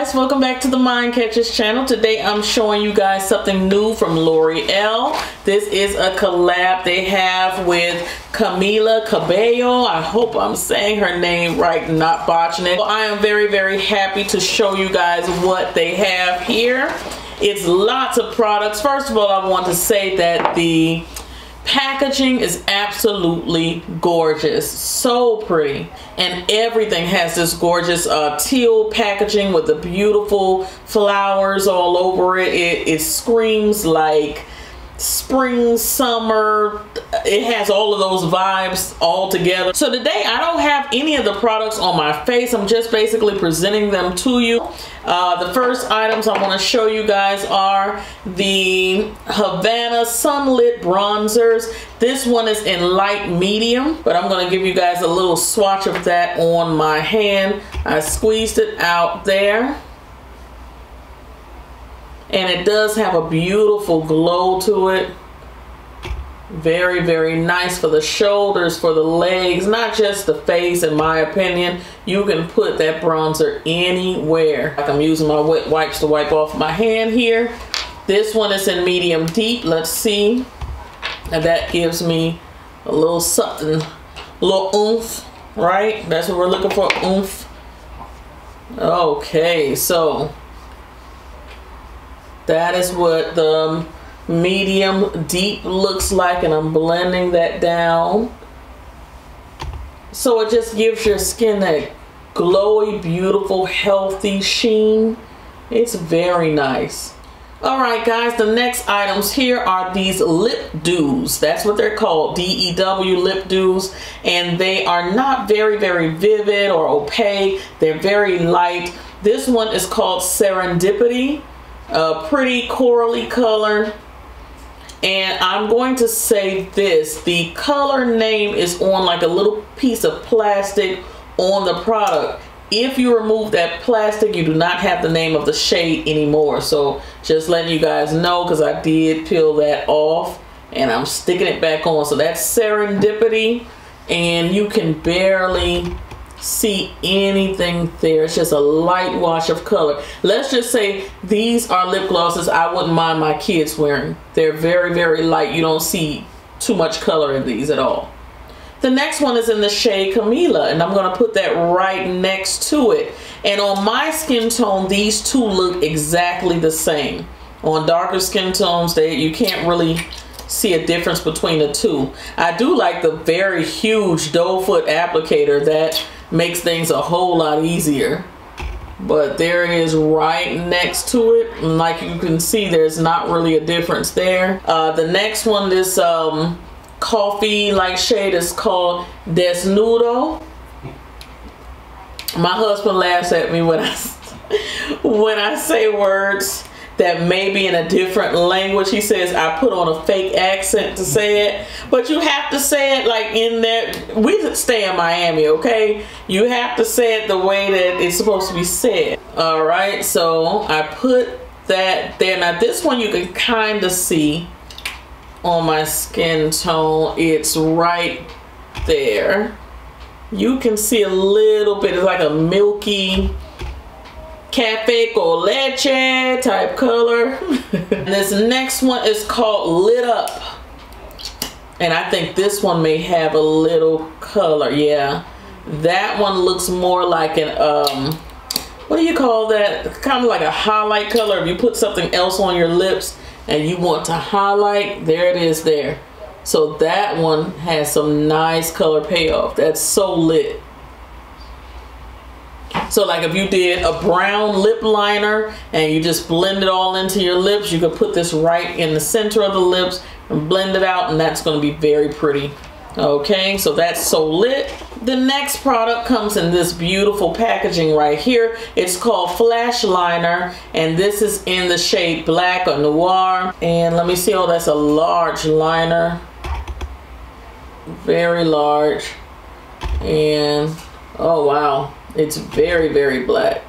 guys, welcome back to the Mind Catchers channel. Today I'm showing you guys something new from Loreal. This is a collab they have with Camila Cabello. I hope I'm saying her name right, not botching it. Well, I am very happy to show you guys what they have here. It's lots of products. First of all, I want to say that the packaging is absolutely gorgeous, so pretty, and everything has this gorgeous teal packaging with the beautiful flowers all over it. It screams like spring, summer. It has all of those vibes all together. So today I don't have any of the products on my face. I'm just basically presenting them to you. The first items I want to show you guys are the Havana Sunlit Bronzers. This one is in light medium, but I'm going to give you guys a little swatch of that on my hand. I squeezed it out there. And it does have a beautiful glow to it. Very nice for the shoulders, for the legs, not just the face. In my opinion, you can put that bronzer anywhere. Like I'm using my wet wipes to wipe off my hand here. This one is in medium deep. Let's see. And that gives me a little something, a little oomph, right? That's what we're looking for, oomph. Okay, so that is what the medium deep looks like, and I'm blending that down. So it just gives your skin that glowy, beautiful, healthy sheen. It's very nice. Alright guys, the next items here are these lip dews. That's what they're called, D-E-W lip dews. And they are not very vivid or opaque. They're very light. This one is called Serendipity. A pretty corally color, and I'm going to say this, the color name is on like a little piece of plastic on the product. If you remove that plastic, you do not have the name of the shade anymore. So just letting you guys know, because I did peel that off and I'm sticking it back on. So that's Serendipity, and you can barely see anything there. It's just a light wash of color. Let's just say these are lip glosses I wouldn't mind my kids wearing. They're very light. You don't see too much color in these at all. The next one is in the shade Camila, and I'm going to put that right next to it. And on my skin tone, these two look exactly the same. On darker skin tones, you can't really see a difference between the two. I do like the very huge doe foot applicator. That makes things a whole lot easier, but there it is right next to it, and like you can see, there's not really a difference there. The next one, this coffee like shade, is called Desnudo. My husband laughs at me when I say words that may be in a different language. He says I put on a fake accent to say it, but you have to say it like in there. We stay in Miami, okay? You have to say it the way that it's supposed to be said. All right, so I put that there. Now this one you can kind of see on my skin tone. It's right there. You can see a little bit. It's like a milky cafe con leche type color. This next one is called Lit Up, and I think this one may have a little color. Yeah, that one looks more like an what do you call that, kind of like a highlight color. If you put something else on your lips and you want to highlight, there it is there. So that one has some nice color payoff. That's so lit. So like if you did a brown lip liner and you just blend it all into your lips, you could put this right in the center of the lips and blend it out, and that's going to be very pretty. Okay, so that's so lit. The next product comes in this beautiful packaging right here. It's called Flash Liner, and this is in the shade Black or Noir. And let me see, oh, that's a large liner. Very large. And oh wow, it's very black.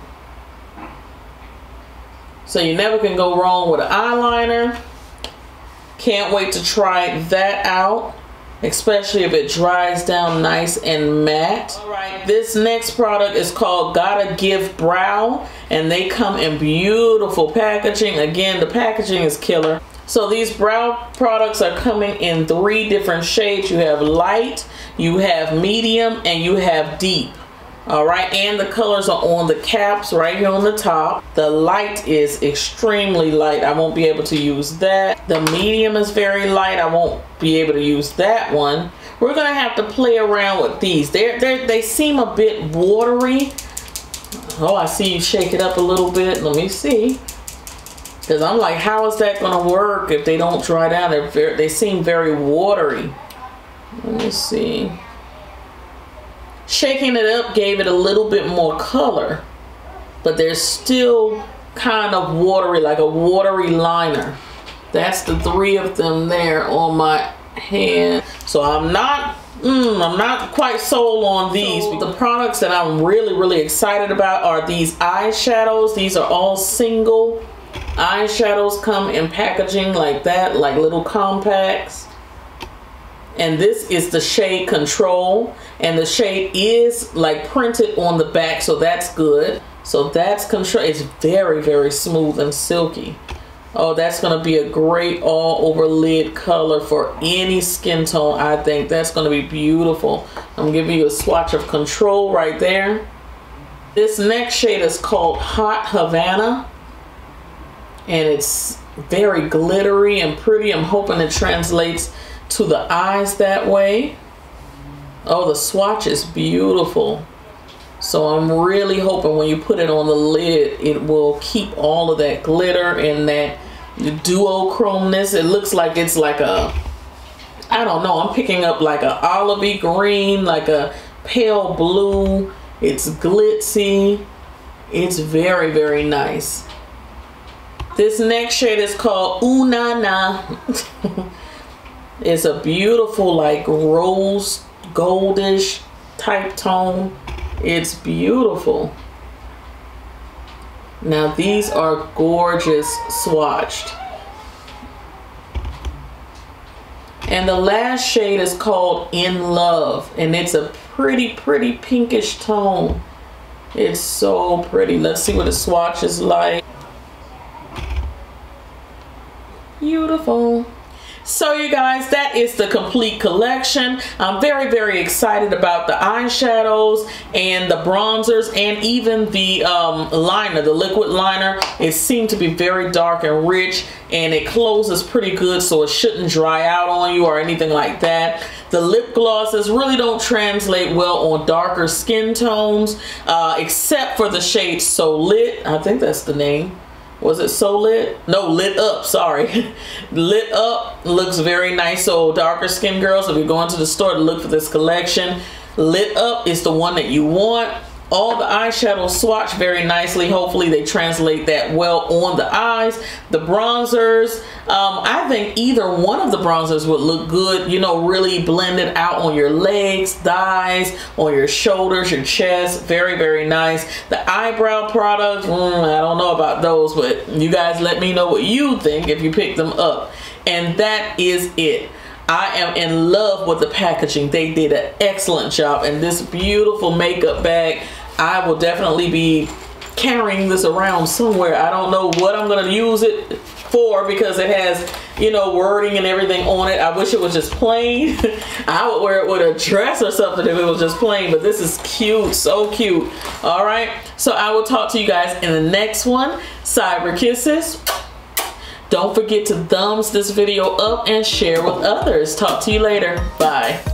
So you never can go wrong with an eyeliner. Can't wait to try that out. especially if it dries down nice and matte. All right, this next product is called Gotta Give Brow, and they come in beautiful packaging. Again, the packaging is killer. So these brow products are coming in 3 different shades. You have light, you have medium, and you have deep. All right, and the colors are on the caps right here on the top. The light is extremely light. I won't be able to use that. The medium is very light. I won't be able to use that one. We're gonna have to play around with these. They seem a bit watery. Oh, I see you shake it up a little bit. Let me see. Because I'm like, how is that gonna work if they don't dry down? They seem very watery. Let me see. Shaking it up gave it a little bit more color, but they're still kind of watery, like a watery liner. That's the 3 of them there on my hand. So I'm not quite sold on these. The products that I'm really excited about are these eyeshadows. These are all single eyeshadows, come in packaging like that, like little compacts. And this is the shade Control, and the shade is like printed on the back, so that's good. So that's Control. It's very smooth and silky. Oh, that's gonna be a great all over lid color for any skin tone. I think that's gonna be beautiful. I'm giving you a swatch of Control right there. This next shade is called Hot Havana, and it's very glittery and pretty. I'm hoping it translates to the eyes that way. Oh, the swatch is beautiful. So I'm really hoping when you put it on the lid, it will keep all of that glitter and that duochromeness. It looks like it's like a, I don't know, I'm picking up like a olivey green, like a pale blue. It's glitzy. It's very nice. This next shade is called Ooh Na Na. It's a beautiful like rose goldish type tone. It's beautiful. Now these are gorgeous swatched. And the last shade is called In Love, and it's a pretty pinkish tone. It's so pretty. Let's see what the swatch is like. Beautiful. So you guys, that is the complete collection. I'm very excited about the eyeshadows and the bronzers and even the liner, the liquid liner. It seemed to be very dark and rich, and it closes pretty good, so it shouldn't dry out on you or anything like that. The lip glosses really don't translate well on darker skin tones, except for the shade So Lit. I think that's the name. Was it So Lit? No, Lit Up, sorry. Lit Up looks very nice. So darker skin girls, if you're going to the store to look for this collection, Lit Up is the one that you want. All the eyeshadows swatch very nicely. Hopefully they translate that well on the eyes. The bronzers, I think either one of the bronzers would look good, you know, really blended out on your legs, thighs, on your shoulders, your chest. Very nice. The eyebrow products, I don't know about those, but you guys let me know what you think if you pick them up. And that is it. I am in love with the packaging. They did an excellent job. And this beautiful makeup bag, I will definitely be carrying this around somewhere. I don't know what I'm going to use it for because it has, you know, wording and everything on it. I wish it was just plain. I would wear it with a dress or something if it was just plain, but this is cute, so cute. All right, so I will talk to you guys in the next one. Cyber kisses. Don't forget to thumbs this video up and share with others. Talk to you later. Bye.